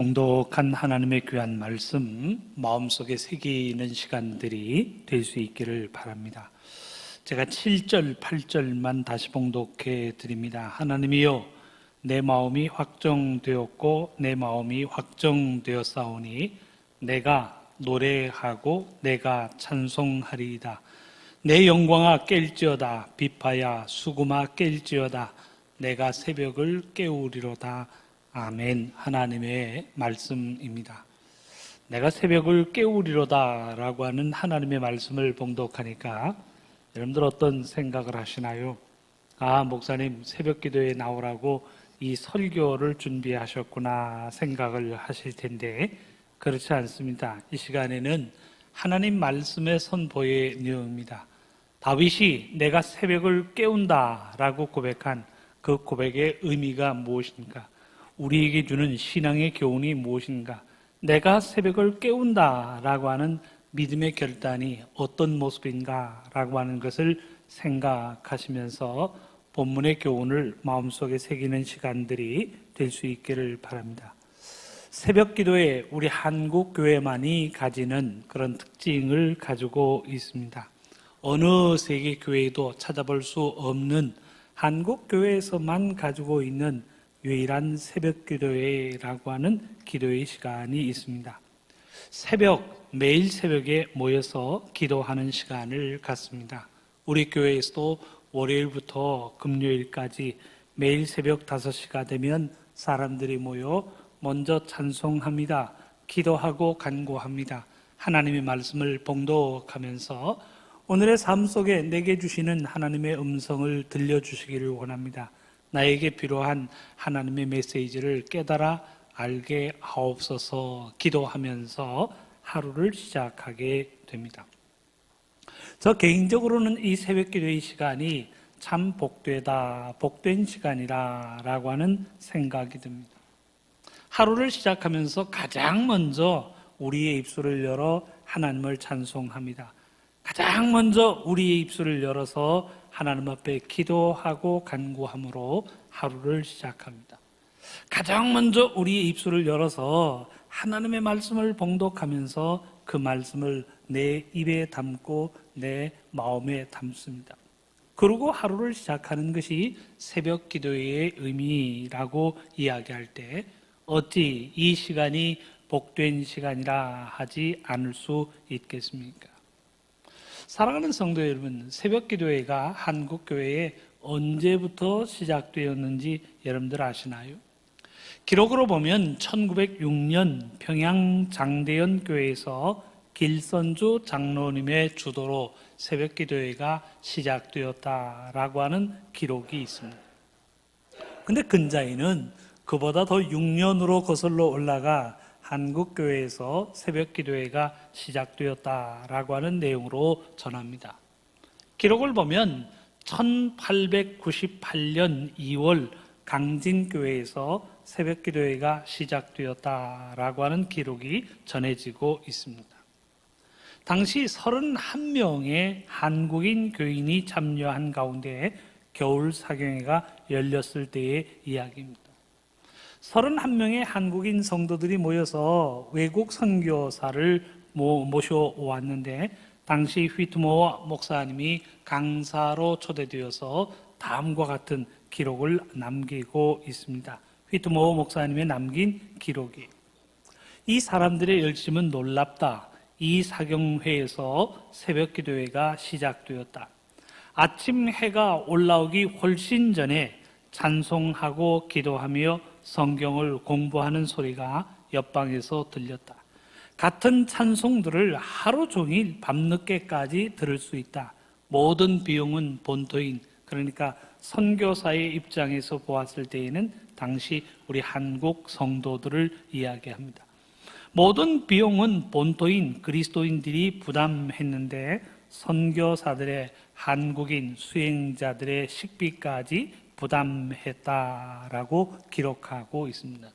봉독한 하나님의 귀한 말씀 마음속에 새기는 시간들이 될 수 있기를 바랍니다. 제가 7절, 8절만 다시 봉독해 드립니다. 하나님이여, 내 마음이 확정되었고 내 마음이 확정되었사오니 내가 노래하고 내가 찬송하리이다. 내 영광아 깰지어다. 비파야 수금아 깰지어다. 내가 새벽을 깨우리로다. 아멘. 하나님의 말씀입니다. 내가 새벽을 깨우리로다 라고 하는 하나님의 말씀을 봉독하니까 여러분들 어떤 생각을 하시나요? 목사님 새벽 기도에 나오라고 이 설교를 준비하셨구나 생각을 하실 텐데 그렇지 않습니다. 이 시간에는 하나님 말씀의 선포의 내용입니다. 다윗이 내가 새벽을 깨운다 라고 고백한 그 고백의 의미가 무엇인가? 우리에게 주는 신앙의 교훈이 무엇인가? 내가 새벽을 깨운다 라고 하는 믿음의 결단이 어떤 모습인가 라고 하는 것을 생각하시면서 본문의 교훈을 마음속에 새기는 시간들이 될 수 있기를 바랍니다. 새벽 기도에 우리 한국 교회만이 가지는 그런 특징을 가지고 있습니다. 어느 세계 교회도 찾아볼 수 없는 한국 교회에서만 가지고 있는 유일한 새벽 기도회라고 하는 기도의 시간이 있습니다. 매일 새벽에 모여서 기도하는 시간을 갖습니다. 우리 교회에서도 월요일부터 금요일까지 매일 새벽 5시가 되면 사람들이 모여 먼저 찬송합니다. 기도하고 간구합니다. 하나님의 말씀을 봉독하면서 오늘의 삶 속에 내게 주시는 하나님의 음성을 들려주시기를 원합니다. 나에게 필요한 하나님의 메시지를 깨달아 알게 하옵소서 기도하면서 하루를 시작하게 됩니다. 저 개인적으로는 이 새벽 기도의 시간이 참 복된 시간이라 라고 하는 생각이 듭니다. 하루를 시작하면서 가장 먼저 우리의 입술을 열어 하나님을 찬송합니다. 가장 먼저 우리의 입술을 열어서 하나님 앞에 기도하고 간구함으로 하루를 시작합니다. 가장 먼저 우리의 입술을 열어서 하나님의 말씀을 봉독하면서 그 말씀을 내 입에 담고 내 마음에 담습니다. 그리고 하루를 시작하는 것이 새벽 기도의 의미라고 이야기할 때 어찌 이 시간이 복된 시간이라 하지 않을 수 있겠습니까? 사랑하는 성도 여러분, 새벽 기도회가 한국 교회에 언제부터 시작되었는지 여러분들 아시나요? 기록으로 보면 1906년 평양 장대연 교회에서 길선주 장로님의 주도로 새벽 기도회가 시작되었다라고 하는 기록이 있습니다. 근데 근자에는 그보다 더 6년으로 거슬러 올라가 한국교회에서 새벽 기도회가 시작되었다라고 하는 내용으로 전합니다. 기록을 보면 1898년 2월 강진교회에서 새벽 기도회가 시작되었다라고 하는 기록이 전해지고 있습니다. 당시 31명의 한국인 교인이 참여한 가운데 겨울 사경회가 열렸을 때의 이야기입니다. 31명의 한국인 성도들이 모여서 외국 선교사를 모셔왔는데 당시 휘트모어 목사님이 강사로 초대되어서 다음과 같은 기록을 남기고 있습니다. 휘트모어 목사님이 남긴 기록이 이 사람들의 열심은 놀랍다. 이 사경회에서 새벽 기도회가 시작되었다. 아침 해가 올라오기 훨씬 전에 찬송하고 기도하며 성경을 공부하는 소리가 옆방에서 들렸다. 같은 찬송들을 하루 종일 밤늦게까지 들을 수 있다. 모든 비용은 본토인, 그러니까 선교사의 입장에서 보았을 때에는 당시 우리 한국 성도들을 이야기합니다. 모든 비용은 본토인 그리스도인들이 부담했는데 선교사들의 한국인 수행자들의 식비까지 부담했다라고 기록하고 있습니다.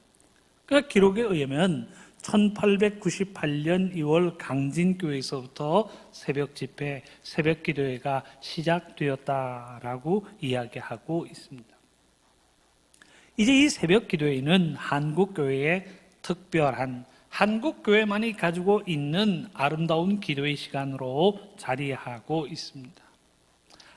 그 기록에 의하면 1898년 2월 강진교회에서부터 새벽 집회, 새벽 기도회가 시작되었다라고 이야기하고 있습니다. 이제 이 새벽 기도회는 한국 교회의 특별한 한국 교회만이 가지고 있는 아름다운 기도의 시간으로 자리하고 있습니다.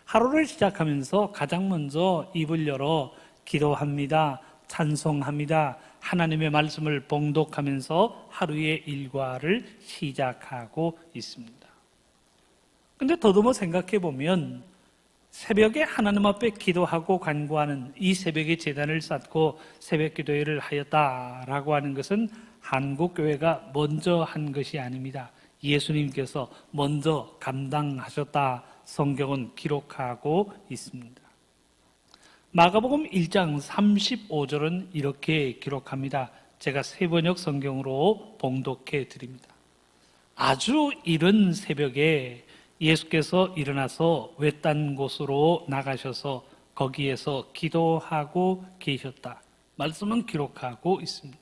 하루를 시작하면서 가장 먼저 입을 열어 기도합니다. 찬송합니다. 하나님의 말씀을 봉독하면서 하루의 일과를 시작하고 있습니다. 근데 더듬어 생각해 보면 새벽에 하나님 앞에 기도하고 간구하는 이 새벽에 제단을 쌓고 새벽 기도회를 하였다라고 하는 것은 한국 교회가 먼저 한 것이 아닙니다. 예수님께서 먼저 감당하셨다 성경은 기록하고 있습니다. 마가복음 1장 35절은 이렇게 기록합니다. 제가 세번역 성경으로 봉독해 드립니다. 아주 이른 새벽에 예수께서 일어나서 외딴 곳으로 나가셔서 거기에서 기도하고 계셨다. 말씀은 기록하고 있습니다.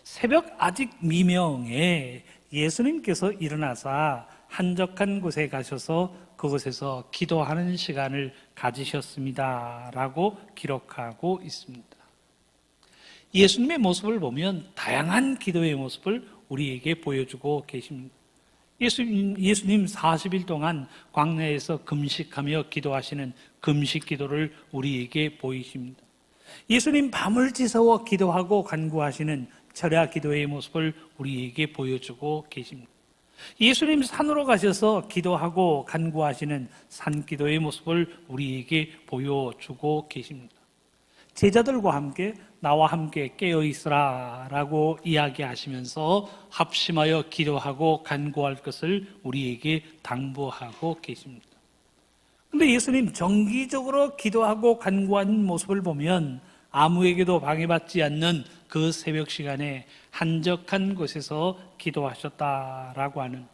새벽 아직 미명에 예수님께서 일어나사 한적한 곳에 가셔서 그곳에서 기도하는 시간을 가지셨습니다. 라고 기록하고 있습니다. 예수님의 모습을 보면 다양한 기도의 모습을 우리에게 보여주고 계십니다. 예수님 40일 동안 광야에서 금식하며 기도하시는 금식 기도를 우리에게 보이십니다. 예수님 밤을 지새워 기도하고 간구하시는 철야 기도의 모습을 우리에게 보여주고 계십니다. 예수님 산으로 가셔서 기도하고 간구하시는 산기도의 모습을 우리에게 보여주고 계십니다. 제자들과 함께 나와 함께 깨어있으라 라고 이야기하시면서 합심하여 기도하고 간구할 것을 우리에게 당부하고 계십니다. 그런데 예수님 정기적으로 기도하고 간구하는 모습을 보면 아무에게도 방해받지 않는 그 새벽 시간에 한적한 곳에서 기도하셨다라고 하는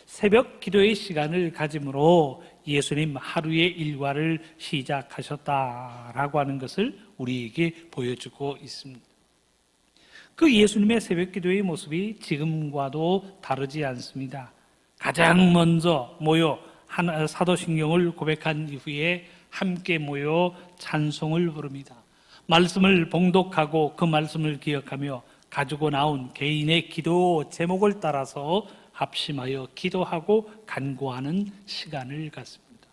새벽 기도의 시간을 가짐으로 예수님 하루의 일과를 시작하셨다라고 하는 것을 우리에게 보여주고 있습니다. 그 예수님의 새벽 기도의 모습이 지금과도 다르지 않습니다. 가장 먼저 모여 사도신경을 고백한 이후에 함께 모여 찬송을 부릅니다. 말씀을 봉독하고 그 말씀을 기억하며 가지고 나온 개인의 기도 제목을 따라서 합심하여 기도하고 간구하는 시간을 갖습니다.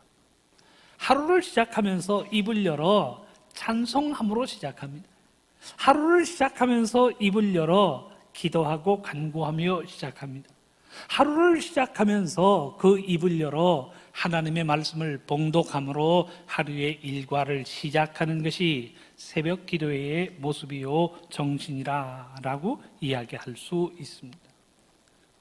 하루를 시작하면서 입을 열어 찬송함으로 시작합니다. 하루를 시작하면서 입을 열어 기도하고 간구하며 시작합니다. 하루를 시작하면서 그 입을 열어 하나님의 말씀을 봉독함으로 하루의 일과를 시작하는 것이 새벽 기도회의 모습이요 정신이라고 이야기할 수 있습니다.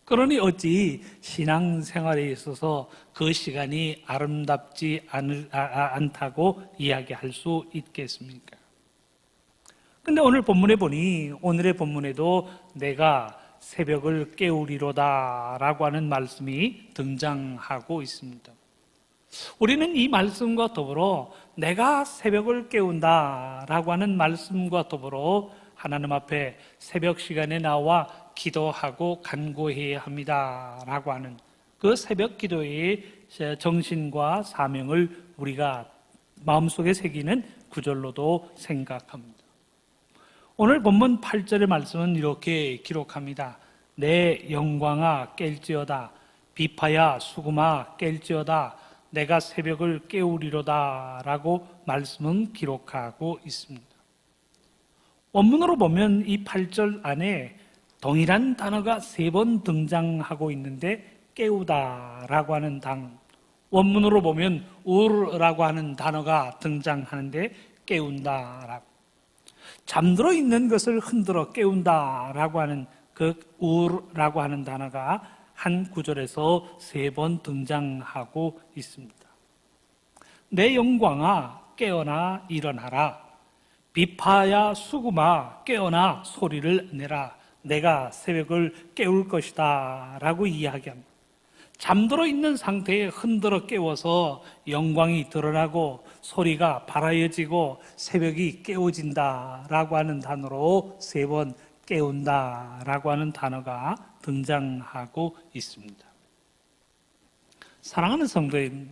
그러니 어찌 신앙생활에 있어서 그 시간이 아름답지 않다고 이야기할 수 있겠습니까? 근데 오늘 본문에 보니 오늘의 본문에도 내가 새벽을 깨우리로다 라고 하는 말씀이 등장하고 있습니다. 우리는 이 말씀과 더불어 내가 새벽을 깨운다 라고 하는 말씀과 더불어 하나님 앞에 새벽 시간에 나와 기도하고 간구해야 합니다 라고 하는 그 새벽 기도의 정신과 사명을 우리가 마음속에 새기는 구절로도 생각합니다. 오늘 본문 8절의 말씀은 이렇게 기록합니다. 내 영광아 깰지어다 비파야 수금아 깰지어다 내가 새벽을 깨우리로다 라고 말씀은 기록하고 있습니다. 원문으로 보면 이 8절 안에 동일한 단어가 3번 등장하고 있는데 깨우다 라고 하는 단어, 원문으로 보면 우르라고 하는 단어가 등장하는데 깨운다 라고, 잠들어 있는 것을 흔들어 깨운다 라고 하는 그 우르라고 하는 단어가 한 구절에서 3번 등장하고 있습니다. 내 영광아 깨어나 일어나라 비파야 수금아 깨어나 소리를 내라 내가 새벽을 깨울 것이다 라고 이야기합니다. 잠들어 있는 상태에 흔들어 깨워서 영광이 드러나고 소리가 발하여지고 새벽이 깨워진다 라고 하는 단어로 3번 깨운다 라고 하는 단어가 등장하고 있습니다. 사랑하는 성도님,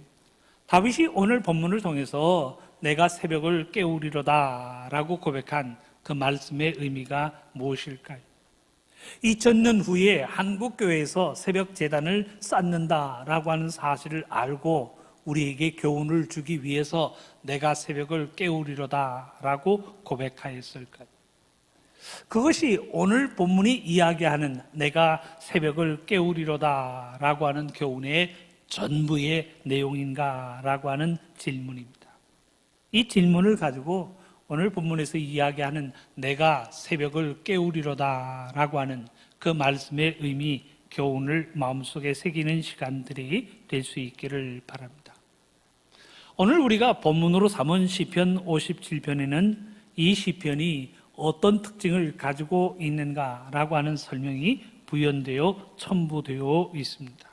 다윗이 오늘 본문을 통해서 내가 새벽을 깨우리로다 라고 고백한 그 말씀의 의미가 무엇일까요? 2000년 후에 한국교회에서 새벽 재단을 쌓는다라고 하는 사실을 알고 우리에게 교훈을 주기 위해서 내가 새벽을 깨우리로다라고 고백하였을까요? 그것이 오늘 본문이 이야기하는 내가 새벽을 깨우리로다라고 하는 교훈의 전부의 내용인가라고 하는 질문입니다. 이 질문을 가지고 오늘 본문에서 이야기하는 내가 새벽을 깨우리로다라고 하는 그 말씀의 의미, 교훈을 마음속에 새기는 시간들이 될 수 있기를 바랍니다. 오늘 우리가 본문으로 삼은 시편 57편에는 이 시편이 어떤 특징을 가지고 있는가라고 하는 설명이 부연되어 첨부되어 있습니다.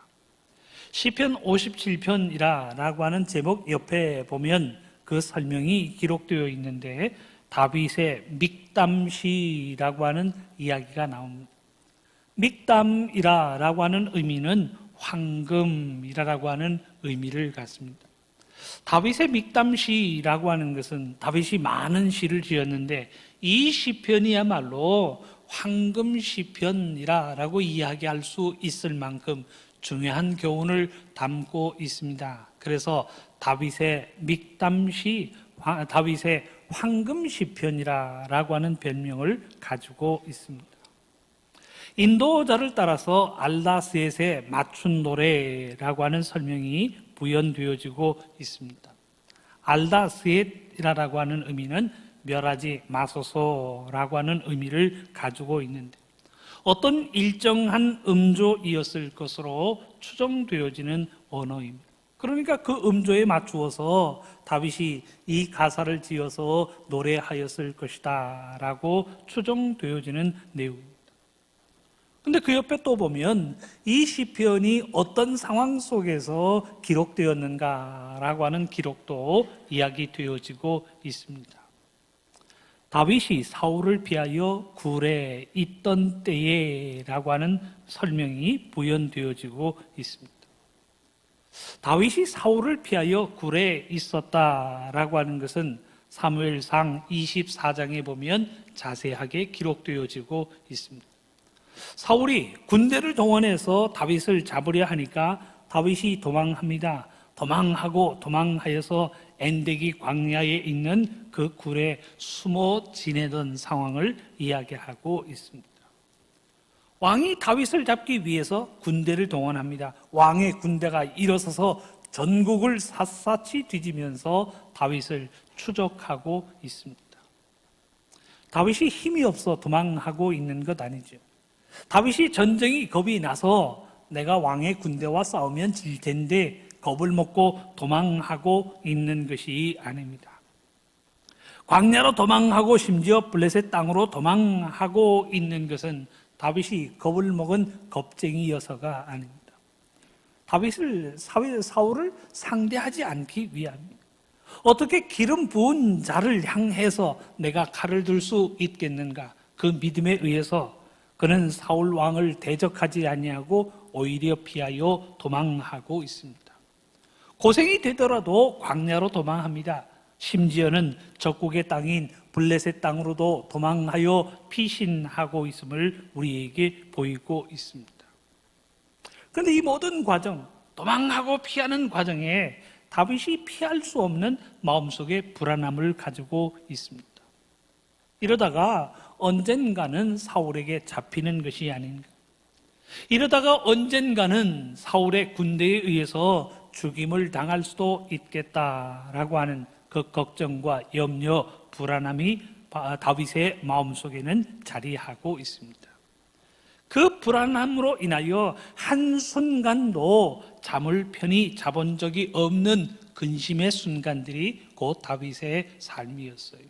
시편 57편이라고 하는 제목 옆에 보면 그 설명이 기록되어 있는데 다윗의 믹담시라고 하는 이야기가 나옵니다. 믹담이라고 하는 의미는 황금이라고 하는 의미를 갖습니다. 다윗의 믹담시라고 하는 것은 다윗이 많은 시를 지었는데 이 시편이야말로 황금 시편이라고 이야기할 수 있을 만큼 중요한 교훈을 담고 있습니다. 그래서 다윗의 믹담시, 다윗의 황금 시편이라고 하는 별명을 가지고 있습니다. 인도자를 따라서 알다스엣의 맞춘 노래라고 하는 설명이 부연되어지고 있습니다. 알다스엣이라고 하는 의미는 멸하지 마소서라고 하는 의미를 가지고 있는데 어떤 일정한 음조이었을 것으로 추정되어지는 언어입니다. 그러니까 그 음조에 맞추어서 다윗이 이 가사를 지어서 노래하였을 것이다 라고 추정되어지는 내용입니다. 근데 그 옆에 또 보면 이 시편이 어떤 상황 속에서 기록되었는가라고 하는 기록도 이야기되어지고 있습니다. 다윗이 사울을 피하여 굴에 있던 때에라고 하는 설명이 부연되어지고 있습니다. 다윗이 사울을 피하여 굴에 있었다라고 하는 것은 사무엘상 24장에 보면 자세하게 기록되어지고 있습니다. 사울이 군대를 동원해서 다윗을 잡으려 하니까 다윗이 도망합니다. 도망하여서 엔데기 광야에 있는 그 굴에 숨어 지내던 상황을 이야기하고 있습니다. 왕이 다윗을 잡기 위해서 군대를 동원합니다. 왕의 군대가 일어서서 전국을 샅샅이 뒤지면서 다윗을 추적하고 있습니다. 다윗이 힘이 없어 도망하고 있는 것 아니죠. 다윗이 전쟁이 겁이 나서 내가 왕의 군대와 싸우면 질 텐데 겁을 먹고 도망하고 있는 것이 아닙니다. 광야로 도망하고 심지어 블레셋 땅으로 도망하고 있는 것은 다윗이 겁을 먹은 겁쟁이여서가 아닙니다. 다윗을 사울을 상대하지 않기 위함입니다. 어떻게 기름 부은 자를 향해서 내가 칼을 들 수 있겠는가? 그 믿음에 의해서 그는 사울 왕을 대적하지 아니하고 오히려 피하여 도망하고 있습니다. 고생이 되더라도 광야로 도망합니다. 심지어는 적국의 땅인 블레셋 땅으로도 도망하여 피신하고 있음을 우리에게 보이고 있습니다. 그런데 이 모든 과정, 도망하고 피하는 과정에 다윗이 피할 수 없는 마음속의 불안함을 가지고 있습니다. 이러다가 언젠가는 사울에게 잡히는 것이 아닌가. 이러다가 언젠가는 사울의 군대에 의해서 죽임을 당할 수도 있겠다라고 하는 그 걱정과 염려, 불안함이 다윗의 마음속에는 자리하고 있습니다. 그 불안함으로 인하여 한순간도 잠을 편히 자본 적이 없는 근심의 순간들이 곧 다윗의 삶이었어요.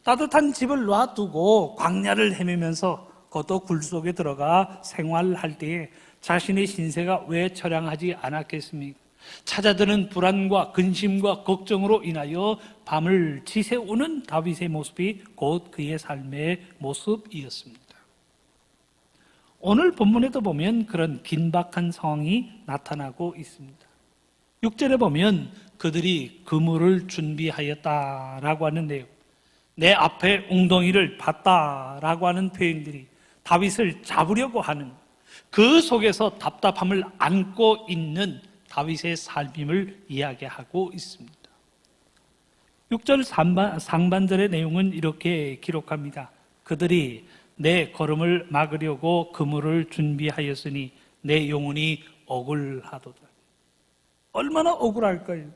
따뜻한 집을 놔두고 광야를 헤매면서 그것도 굴 속에 들어가 생활할 때에 자신의 신세가 왜 처량하지 않았겠습니까? 찾아드는 불안과 근심과 걱정으로 인하여 밤을 지새우는 다윗의 모습이 곧 그의 삶의 모습이었습니다. 오늘 본문에도 보면 그런 긴박한 상황이 나타나고 있습니다. 6절에 보면 그들이 그물을 준비하였다라고 하는 내용, 내 앞에 웅덩이를 봤다라고 하는 표현들이 다윗을 잡으려고 하는 그 속에서 답답함을 안고 있는 다윗의 삶임을 이야기하고 있습니다. 6절 상반절의 내용은 이렇게 기록합니다. 그들이 내 걸음을 막으려고 그물을 준비하였으니 내 영혼이 억울하도다. 얼마나 억울할까요?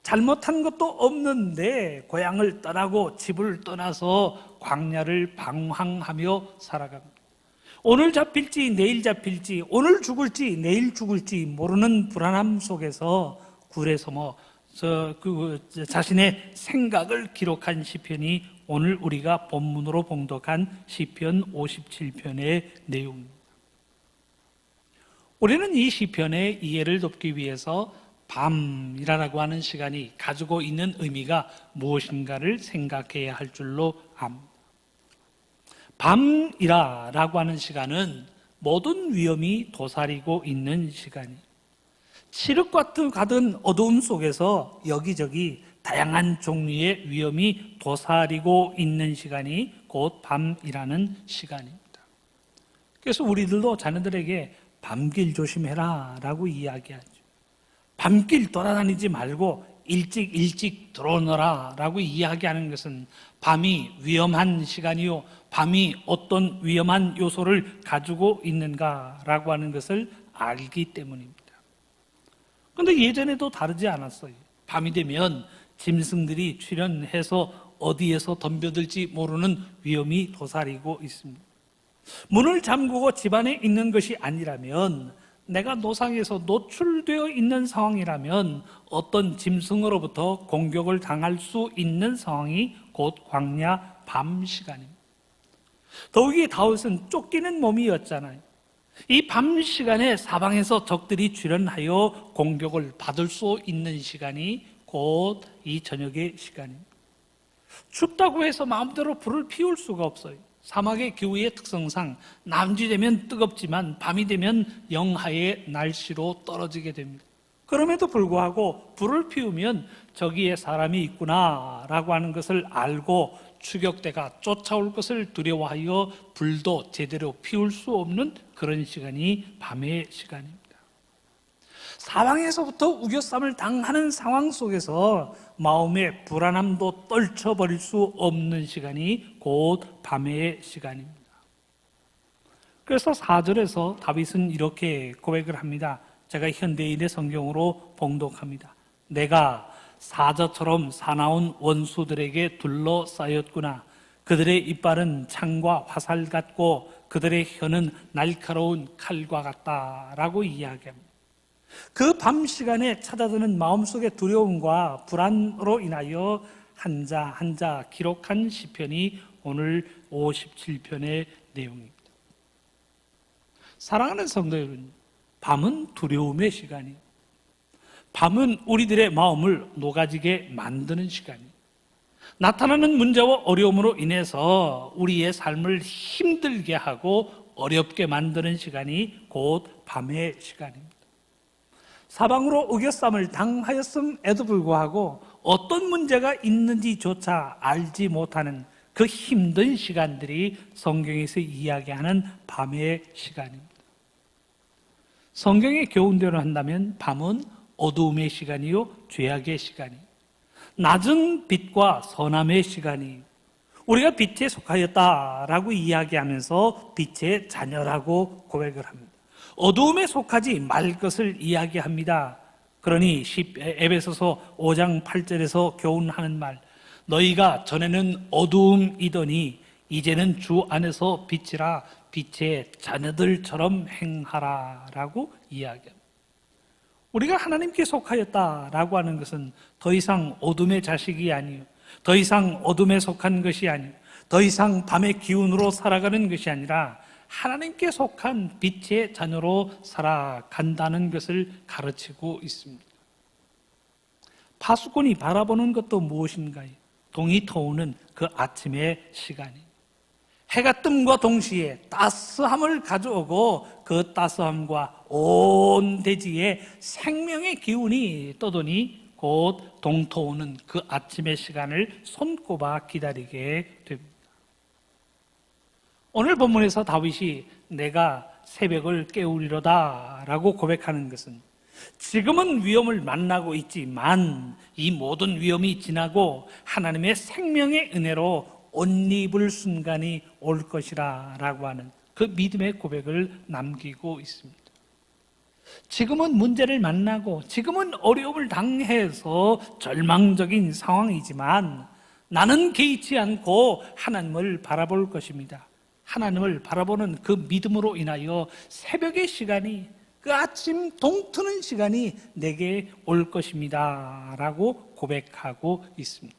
잘못한 것도 없는데 고향을 떠나고 집을 떠나서 광야를 방황하며 살아갑니다. 오늘 잡힐지 내일 잡힐지, 오늘 죽을지 내일 죽을지 모르는 불안함 속에서 굴에서 자신의 생각을 기록한 시편이 오늘 우리가 본문으로 봉독한 시편 57편의 내용입니다. 우리는 이 시편의 이해를 돕기 위해서 밤이라고 하는 시간이 가지고 있는 의미가 무엇인가를 생각해야 할 줄로 압니다. 밤이라고 하는 시간은 모든 위험이 도사리고 있는 시간이에요. 칠흑과 같은 어두움 속에서 여기저기 다양한 종류의 위험이 도사리고 있는 시간이 곧 밤이라는 시간입니다. 그래서 우리들도 자녀들에게 밤길 조심해라 라고 이야기하죠. 밤길 돌아다니지 말고 일찍 들어오너라 라고 이야기하는 것은 밤이 위험한 시간이요, 밤이 어떤 위험한 요소를 가지고 있는가라고 하는 것을 알기 때문입니다. 그런데 예전에도 다르지 않았어요. 밤이 되면 짐승들이 출현해서 어디에서 덤벼들지 모르는 위험이 도사리고 있습니다. 문을 잠그고 집안에 있는 것이 아니라면, 내가 노상에서 노출되어 있는 상황이라면 어떤 짐승으로부터 공격을 당할 수 있는 상황이 곧 광야 밤 시간입니다. 더욱이 다윗은 쫓기는 몸이었잖아요. 이 밤 시간에 사방에서 적들이 출현하여 공격을 받을 수 있는 시간이 곧 이 저녁의 시간입니다. 춥다고 해서 마음대로 불을 피울 수가 없어요. 사막의 기후의 특성상 남지 되면 뜨겁지만 밤이 되면 영하의 날씨로 떨어지게 됩니다. 그럼에도 불구하고 불을 피우면 저기에 사람이 있구나라고 하는 것을 알고 추격대가 쫓아올 것을 두려워하여 불도 제대로 피울 수 없는 그런 시간이 밤의 시간입니다. 사방에서부터 우겨쌈을 당하는 상황 속에서 마음의 불안함도 떨쳐버릴 수 없는 시간이 곧 밤의 시간입니다. 그래서 4절에서 다윗은 이렇게 고백을 합니다. 제가 현대인의 성경으로 봉독합니다. 내가 사자처럼 사나운 원수들에게 둘러싸였구나. 그들의 이빨은 창과 화살 같고 그들의 혀는 날카로운 칼과 같다라고 이야기합니다. 그 밤 시간에 찾아드는 마음속의 두려움과 불안으로 인하여 한자 한자 기록한 시편이 오늘 57편의 내용입니다. 사랑하는 성도 여러분, 밤은 두려움의 시간이에요. 밤은 우리들의 마음을 녹아지게 만드는 시간이에요. 나타나는 문제와 어려움으로 인해서 우리의 삶을 힘들게 하고 어렵게 만드는 시간이 곧 밤의 시간입니다. 사방으로 우겨쌈을 당하였음에도 불구하고 어떤 문제가 있는지조차 알지 못하는 그 힘든 시간들이 성경에서 이야기하는 밤의 시간입니다. 성경의 교훈대로 한다면 밤은 어두움의 시간이요, 죄악의 시간이요, 낮은 빛과 선함의 시간이요, 우리가 빛에 속하였다라고 이야기하면서 빛의 자녀라고 고백을 합니다. 어두움에 속하지 말 것을 이야기합니다. 그러니 에베소서 5장 8절에서 교훈하는 말, 너희가 전에는 어두움이더니 이제는 주 안에서 빛이라, 빛의 자녀들처럼 행하라 라고 이야기합니다. 우리가 하나님께 속하였다라고 하는 것은 더 이상 어둠의 자식이 아니요, 더 이상 어둠에 속한 것이 아니요, 더 이상 밤의 기운으로 살아가는 것이 아니라 하나님께 속한 빛의 자녀로 살아간다는 것을 가르치고 있습니다. 파수꾼이 바라보는 것도 무엇인가요? 동이 터오는 그 아침의 시간이, 해가 뜸과 동시에 따스함을 가져오고 그 따스함과 온 대지에 생명의 기운이 떠도니 곧 동터오는 그 아침의 시간을 손꼽아 기다리게 됩니다. 오늘 본문에서 다윗이 내가 새벽을 깨우리로다 라고 고백하는 것은 지금은 위험을 만나고 있지만 이 모든 위험이 지나고 하나님의 생명의 은혜로 옷 입을 순간이 올 것이라 라고 하는 그 믿음의 고백을 남기고 있습니다. 지금은 문제를 만나고 지금은 어려움을 당해서 절망적인 상황이지만 나는 개의치 않고 하나님을 바라볼 것입니다. 하나님을 바라보는 그 믿음으로 인하여 새벽의 시간이, 그 아침 동트는 시간이 내게 올 것입니다 라고 고백하고 있습니다.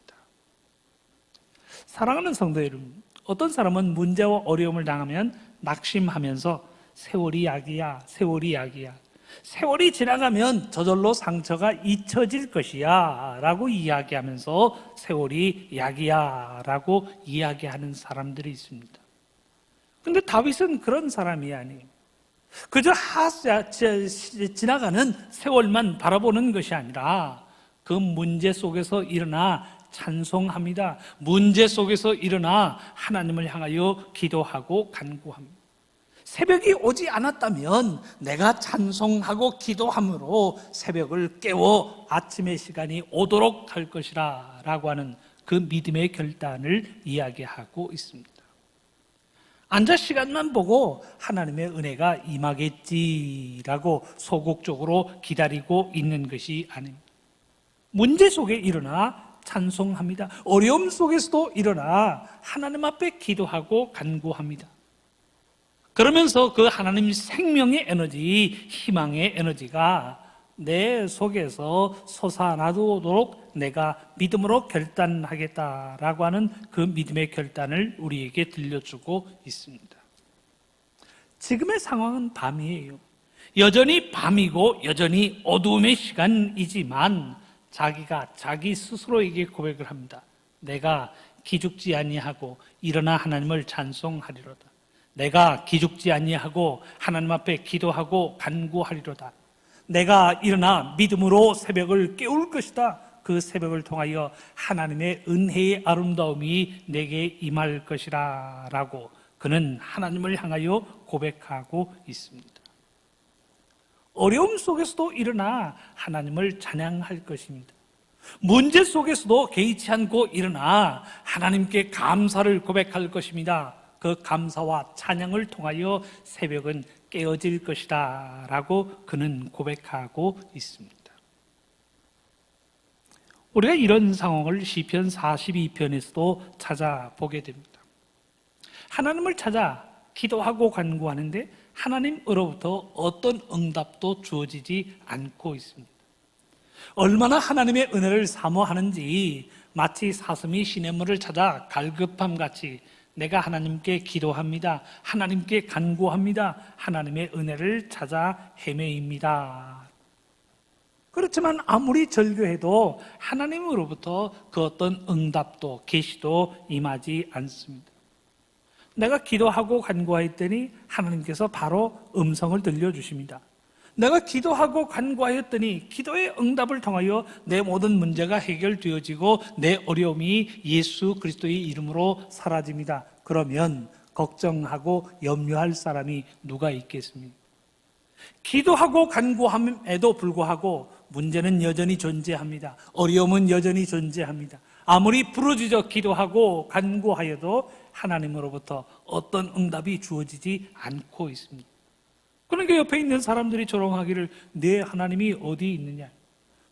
사랑하는 성도 여러분, 어떤 사람은 문제와 어려움을 당하면 낙심하면서 세월이 약이야, 세월이 약이야, 세월이 지나가면 저절로 상처가 잊혀질 것이야 라고 이야기하면서 세월이 약이야 라고 이야기하는 사람들이 있습니다. 근데 다윗은 그런 사람이 아니에요. 그저 지나가는 세월만 바라보는 것이 아니라 그 문제 속에서 일어나 찬송합니다. 문제 속에서 일어나 하나님을 향하여 기도하고 간구합니다. 새벽이 오지 않았다면 내가 찬송하고 기도함으로 새벽을 깨워 아침의 시간이 오도록 할 것이라 라고 하는 그 믿음의 결단을 이야기하고 있습니다. 앉아 시간만 보고 하나님의 은혜가 임하겠지라고 소극적으로 기다리고 있는 것이 아닙니다. 문제 속에 일어나 찬송합니다. 어려움 속에서도 일어나 하나님 앞에 기도하고 간구합니다. 그러면서 그 하나님 생명의 에너지, 희망의 에너지가 내 속에서 솟아나도록 내가 믿음으로 결단하겠다라고 하는 그 믿음의 결단을 우리에게 들려주고 있습니다. 지금의 상황은 밤이에요. 여전히 밤이고 여전히 어두움의 시간이지만 자기가 자기 스스로에게 고백을 합니다. 내가 기죽지 아니하고 일어나 하나님을 찬송하리로다. 내가 기죽지 아니하고 하나님 앞에 기도하고 간구하리로다. 내가 일어나 믿음으로 새벽을 깨울 것이다. 그 새벽을 통하여 하나님의 은혜의 아름다움이 내게 임할 것이라 라고 그는 하나님을 향하여 고백하고 있습니다. 어려움 속에서도 일어나 하나님을 찬양할 것입니다. 문제 속에서도 개의치 않고 일어나 하나님께 감사를 고백할 것입니다. 그 감사와 찬양을 통하여 새벽은 깨어질 것이다 라고 그는 고백하고 있습니다. 우리가 이런 상황을 시편 42편에서도 찾아보게 됩니다. 하나님을 찾아 기도하고 간구하는데 하나님으로부터 어떤 응답도 주어지지 않고 있습니다. 얼마나 하나님의 은혜를 사모하는지 마치 사슴이 시냇물을 찾아 갈급함같이 내가 하나님께 기도합니다. 하나님께 간구합니다. 하나님의 은혜를 찾아 헤매입니다. 그렇지만 아무리 절규해도 하나님으로부터 그 어떤 응답도 계시도 임하지 않습니다. 내가 기도하고 간구하였더니 하나님께서 바로 음성을 들려주십니다. 내가 기도하고 간구하였더니 기도의 응답을 통하여 내 모든 문제가 해결되어지고 내 어려움이 예수 그리스도의 이름으로 사라집니다. 그러면 걱정하고 염려할 사람이 누가 있겠습니까? 기도하고 간구함에도 불구하고 문제는 여전히 존재합니다. 어려움은 여전히 존재합니다. 아무리 부르짖어 기도하고 간구하여도 하나님으로부터 어떤 응답이 주어지지 않고 있습니다. 그러니까 옆에 있는 사람들이 조롱하기를 내 하나님이 어디 있느냐?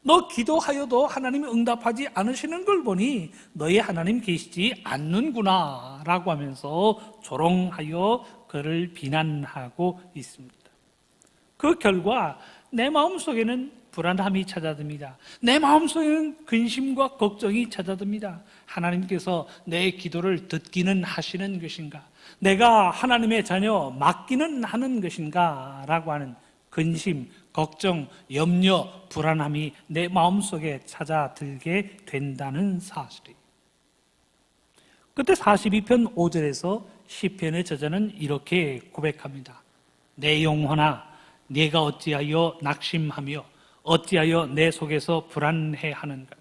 너 기도하여도 하나님이 응답하지 않으시는 걸 보니 너의 하나님 계시지 않는구나 라고 하면서 조롱하여 그를 비난하고 있습니다. 그 결과 내 마음속에는 불안함이 찾아듭니다. 내 마음속에는 근심과 걱정이 찾아듭니다. 하나님께서 내 기도를 듣기는 하시는 것인가? 내가 하나님의 자녀 맞기는 하는 것인가? 라고 하는 근심, 걱정, 염려, 불안함이 내 마음속에 찾아들게 된다는 사실이에요. 그때 42편 5절에서 시편의 저자는 이렇게 고백합니다. 내 영혼아, 네가 어찌하여 낙심하며 어찌하여 내 속에서 불안해하는가?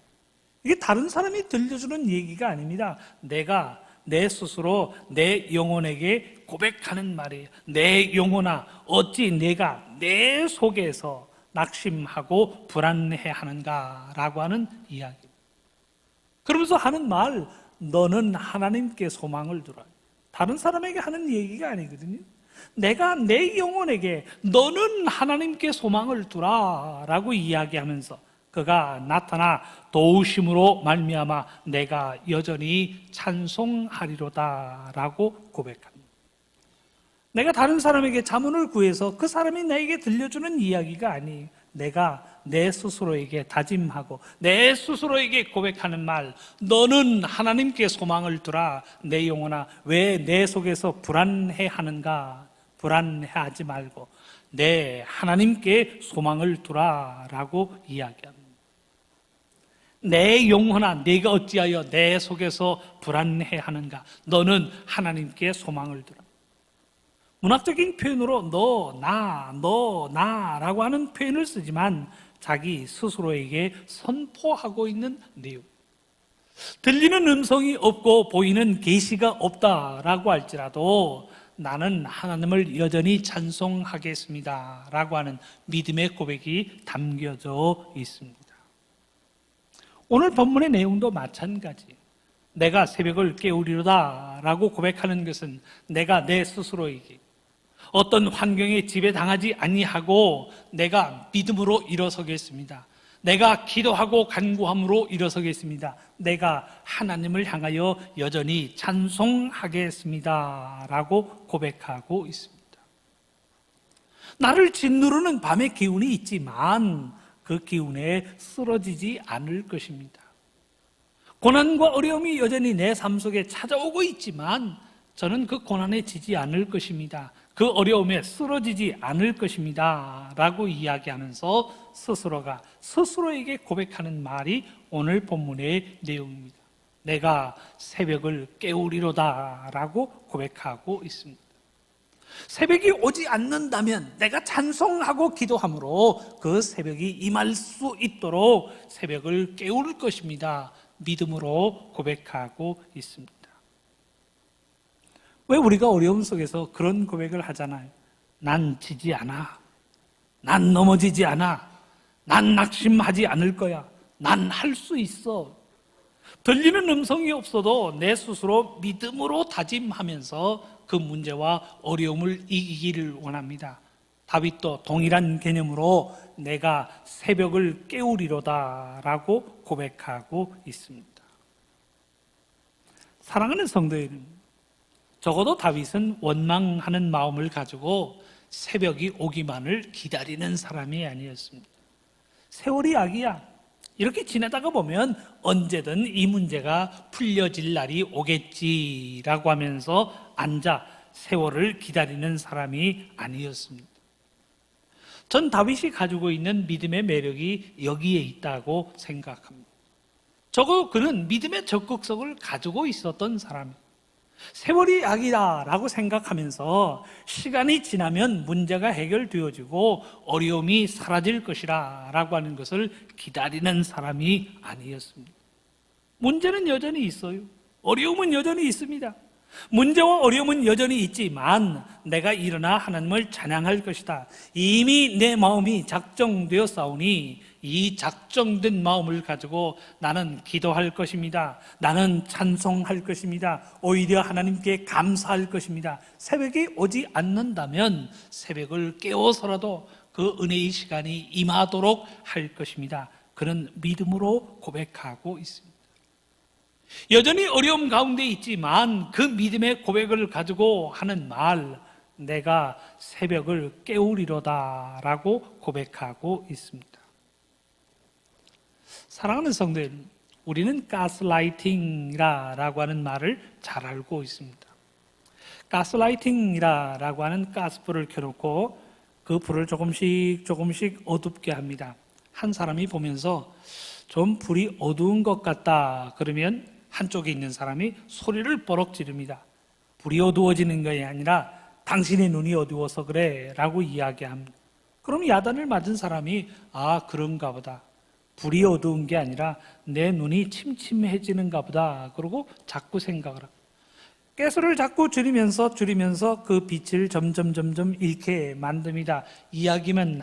이게 다른 사람이 들려주는 얘기가 아닙니다. 내가 내 스스로 내 영혼에게 고백하는 말이에요. 내 영혼아, 어찌 내가 내 속에서 낙심하고 불안해하는가라고 하는 이야기. 그러면서 하는 말, 너는 하나님께 소망을 두라. 다른 사람에게 하는 얘기가 아니거든요. 내가 내 영혼에게 너는 하나님께 소망을 두라 라고 이야기하면서 그가 나타나 도우심으로 말미암아 내가 여전히 찬송하리로다 라고 고백합니다. 내가 다른 사람에게 자문을 구해서 그 사람이 나에게 들려주는 이야기가 아니에요. 내가 내 스스로에게 다짐하고 내 스스로에게 고백하는 말, 너는 하나님께 소망을 두라. 내 영혼아, 왜 내 속에서 불안해하는가? 불안해하지 말고 내 하나님께 소망을 두라 라고 이야기합니다. 내 영혼아, 내가 어찌하여 내 속에서 불안해하는가? 너는 하나님께 소망을 두라. 문학적인 표현으로 너, 나 라고 하는 표현을 쓰지만 자기 스스로에게 선포하고 있는 내용. 들리는 음성이 없고 보이는 계시가 없다라고 할지라도 나는 하나님을 여전히 찬송하겠습니다 라고 하는 믿음의 고백이 담겨져 있습니다. 오늘 본문의 내용도 마찬가지. 내가 새벽을 깨우리로다 라고 고백하는 것은 내가 내 스스로에게 어떤 환경에 지배당하지 아니하고 내가 믿음으로 일어서겠습니다. 내가 기도하고 간구함으로 일어서겠습니다. 내가 하나님을 향하여 여전히 찬송하겠습니다 라고 고백하고 있습니다. 나를 짓누르는 밤의 기운이 있지만 그 기운에 쓰러지지 않을 것입니다. 고난과 어려움이 여전히 내 삶 속에 찾아오고 있지만 저는 그 고난에 지지 않을 것입니다. 그 어려움에 쓰러지지 않을 것입니다 라고 이야기하면서 스스로가 스스로에게 고백하는 말이 오늘 본문의 내용입니다. 내가 새벽을 깨우리로다 라고 고백하고 있습니다. 새벽이 오지 않는다면 내가 찬송하고 기도함으로 그 새벽이 임할 수 있도록 새벽을 깨울 것입니다. 믿음으로 고백하고 있습니다. 왜 우리가 어려움 속에서 그런 고백을 하잖아요. 난 지지 않아. 난 넘어지지 않아. 난 낙심하지 않을 거야. 난 할 수 있어. 들리는 음성이 없어도 내 스스로 믿음으로 다짐하면서 그 문제와 어려움을 이기기를 원합니다. 다윗도 동일한 개념으로 내가 새벽을 깨우리로다 라고 고백하고 있습니다. 사랑하는 성도 여러분, 적어도 다윗은 원망하는 마음을 가지고 새벽이 오기만을 기다리는 사람이 아니었습니다. 세월이 약이야. 이렇게 지내다가 보면 언제든 이 문제가 풀려질 날이 오겠지라고 하면서 앉아 세월을 기다리는 사람이 아니었습니다. 전 다윗이 가지고 있는 믿음의 매력이 여기에 있다고 생각합니다. 적어도 그는 믿음의 적극성을 가지고 있었던 사람입니다. 세월이 약이다 라고 생각하면서 시간이 지나면 문제가 해결되어지고 어려움이 사라질 것이라 라고 하는 것을 기다리는 사람이 아니었습니다. 문제는 여전히 있어요. 어려움은 여전히 있습니다. 문제와 어려움은 여전히 있지만 내가 일어나 하나님을 찬양할 것이다. 이미 내 마음이 작정되었사오니 이 작정된 마음을 가지고 나는 기도할 것입니다. 나는 찬송할 것입니다. 오히려 하나님께 감사할 것입니다. 새벽이 오지 않는다면 새벽을 깨워서라도 그 은혜의 시간이 임하도록 할 것입니다. 그는 믿음으로 고백하고 있습니다. 여전히 어려움 가운데 있지만 그 믿음의 고백을 가지고 하는 말, 내가 새벽을 깨우리로다 라고 고백하고 있습니다. 사랑하는 성도 여러분, 우리는 가스라이팅이라고 하는 말을 잘 알고 있습니다. 가스라이팅이라고 하는 가스불을 켜놓고 그 불을 조금씩 어둡게 합니다. 한 사람이 보면서 좀 불이 어두운 것 같다 그러면 한쪽에 있는 사람이 소리를 버럭 지릅니다. 불이 어두워지는 것이 아니라 당신의 눈이 어두워서 그래 라고 이야기합니다. 그럼 야단을 맞은 사람이 그런가 보다. 불이 어두운 게 아니라 내 눈이 침침해지는가 보다. 그러고 자꾸 생각을 합니다. 깨소를 자꾸 줄이면서 그 빛을 점점 잃게 만듭니다. 이야기를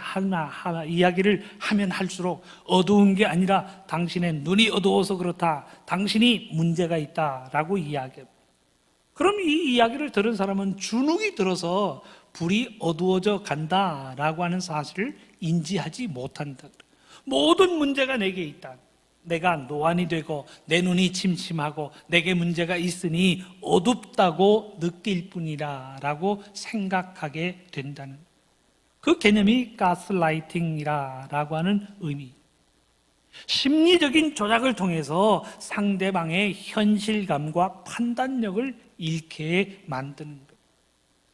하면 할수록 어두운 게 아니라 당신의 눈이 어두워서 그렇다, 당신이 문제가 있다라고 이야기합니다. 그럼 이 이야기를 들은 사람은 주눅이 들어서 불이 어두워져 간다라고 하는 사실을 인지하지 못한다. 모든 문제가 내게 있다. 내가 노안이 되고 내 눈이 침침하고 내게 문제가 있으니 어둡다고 느낄 뿐이라 라고 생각하게 된다는, 그 개념이 가스라이팅이라고 하는 의미. 심리적인 조작을 통해서 상대방의 현실감과 판단력을 잃게 만드는 것.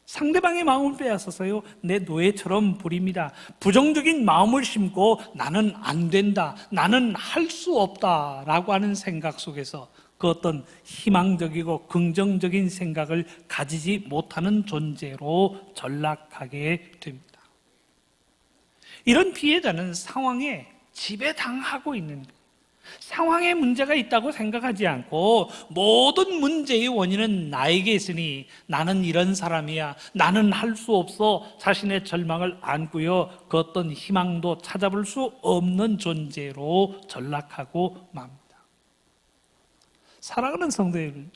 상대방의 마음을 빼앗아서요, 내 노예처럼 부립니다. 부정적인 마음을 심고 나는 안 된다, 나는 할 수 없다 라고 하는 생각 속에서 그 어떤 희망적이고 긍정적인 생각을 가지지 못하는 존재로 전락하게 됩니다. 이런 피해자는 상황에 지배당하고 있는 거예요. 상황에 문제가 있다고 생각하지 않고 모든 문제의 원인은 나에게 있으니 나는 이런 사람이야, 나는 할 수 없어, 자신의 절망을 안고요, 그 어떤 희망도 찾아볼 수 없는 존재로 전락하고 맙니다. 사랑하는 성도 여러분,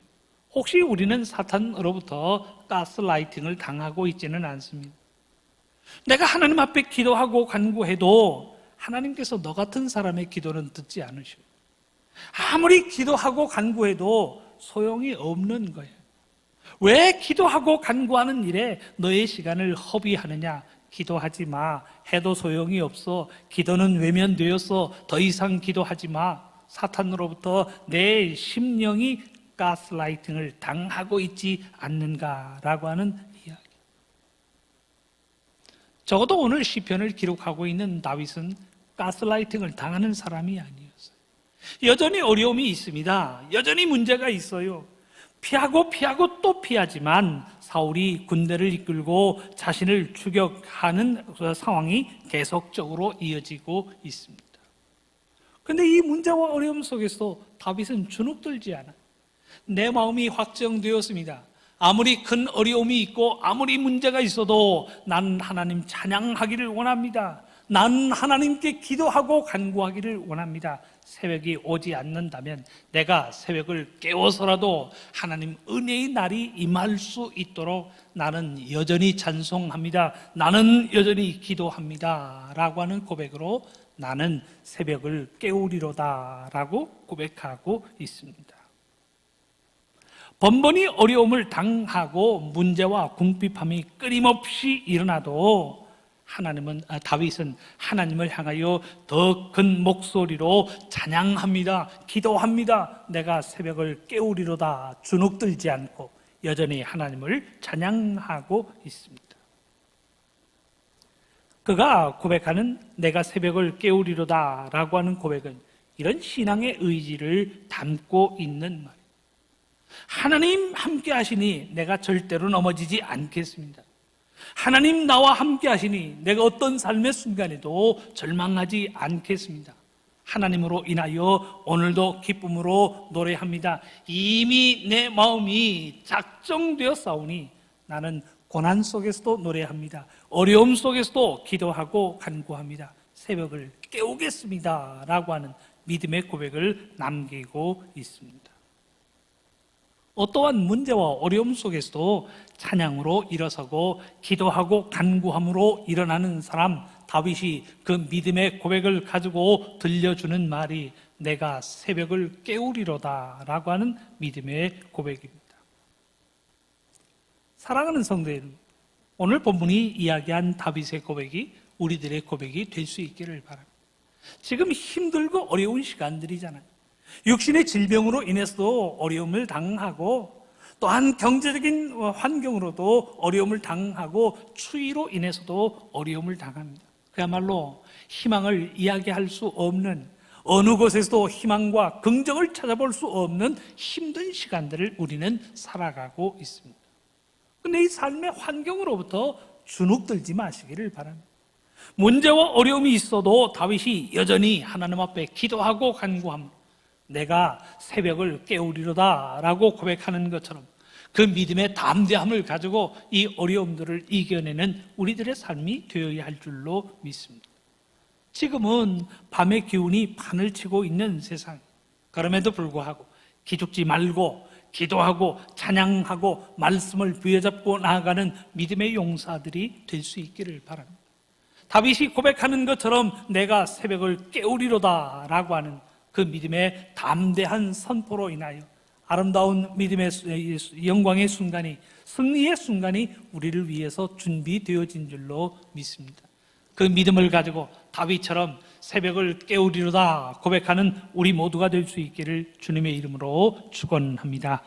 혹시 우리는 사탄으로부터 가스라이팅을 당하고 있지는 않습니다. 내가 하나님 앞에 기도하고 간구해도 하나님께서 너 같은 사람의 기도는 듣지 않으셔요. 아무리 기도하고 간구해도 소용이 없는 거예요. 왜 기도하고 간구하는 일에 너의 시간을 허비하느냐? 기도하지 마. 해도 소용이 없어. 기도는 외면되었어. 더 이상 기도하지 마. 사탄으로부터 내 심령이 가스라이팅을 당하고 있지 않는가라고 하는 이야기. 적어도 오늘 시편을 기록하고 있는 다윗은 가스라이팅을 당하는 사람이 아니었어요. 여전히 어려움이 있습니다. 여전히 문제가 있어요. 피하고 또 피하지만 사울이 군대를 이끌고 자신을 추격하는 상황이 계속적으로 이어지고 있습니다. 그런데 이 문제와 어려움 속에서 다윗은 주눅들지 않아요. 내 마음이 확정되었습니다. 아무리 큰 어려움이 있고 아무리 문제가 있어도 난 하나님 찬양하기를 원합니다. 난 하나님께 기도하고 간구하기를 원합니다. 새벽이 오지 않는다면 내가 새벽을 깨워서라도 하나님 은혜의 날이 임할 수 있도록 나는 여전히 찬송합니다. 나는 여전히 기도합니다 라고 하는 고백으로 나는 새벽을 깨우리로다 라고 고백하고 있습니다. 번번이 어려움을 당하고 문제와 궁핍함이 끊임없이 일어나도 다윗은 하나님을 향하여 더 큰 목소리로 찬양합니다. 기도합니다. 내가 새벽을 깨우리로다. 주눅들지 않고 여전히 하나님을 찬양하고 있습니다. 그가 고백하는 내가 새벽을 깨우리로다 라고 하는 고백은 이런 신앙의 의지를 담고 있는 말이에요. 하나님 함께 하시니 내가 절대로 넘어지지 않겠습니다. 하나님 나와 함께 하시니 내가 어떤 삶의 순간에도 절망하지 않겠습니다. 하나님으로 인하여 오늘도 기쁨으로 노래합니다. 이미 내 마음이 작정되어 싸우니 나는 고난 속에서도 노래합니다. 어려움 속에서도 기도하고 간구합니다. 새벽을 깨우겠습니다 라고 하는 믿음의 고백을 남기고 있습니다. 어떠한 문제와 어려움 속에서도 찬양으로 일어서고 기도하고 간구함으로 일어나는 사람, 다윗이 그 믿음의 고백을 가지고 들려주는 말이 내가 새벽을 깨우리로다 라고 하는 믿음의 고백입니다. 사랑하는 성도 여러분, 오늘 본문이 이야기한 다윗의 고백이 우리들의 고백이 될 수 있기를 바랍니다. 지금 힘들고 어려운 시간들이잖아요. 육신의 질병으로 인해서도 어려움을 당하고 또한 경제적인 환경으로도 어려움을 당하고 추위로 인해서도 어려움을 당합니다. 그야말로 희망을 이야기할 수 없는, 어느 곳에서도 희망과 긍정을 찾아볼 수 없는 힘든 시간들을 우리는 살아가고 있습니다. 그런데 이 삶의 환경으로부터 주눅들지 마시기를 바랍니다. 문제와 어려움이 있어도 다윗이 여전히 하나님 앞에 기도하고 간구함으로 내가 새벽을 깨우리로다 라고 고백하는 것처럼 그 믿음의 담대함을 가지고 이 어려움들을 이겨내는 우리들의 삶이 되어야 할 줄로 믿습니다. 지금은 밤의 기운이 판을 치고 있는 세상, 그럼에도 불구하고 기죽지 말고 기도하고 찬양하고 말씀을 부여잡고 나아가는 믿음의 용사들이 될 수 있기를 바랍니다. 다윗이 고백하는 것처럼 내가 새벽을 깨우리로다 라고 하는 그 믿음의 담대한 선포로 인하여 아름다운 믿음의 영광의 순간이, 승리의 순간이 우리를 위해서 준비되어진 줄로 믿습니다. 그 믿음을 가지고 다윗처럼 새벽을 깨우리로다 고백하는 우리 모두가 될 수 있기를 주님의 이름으로 축원합니다.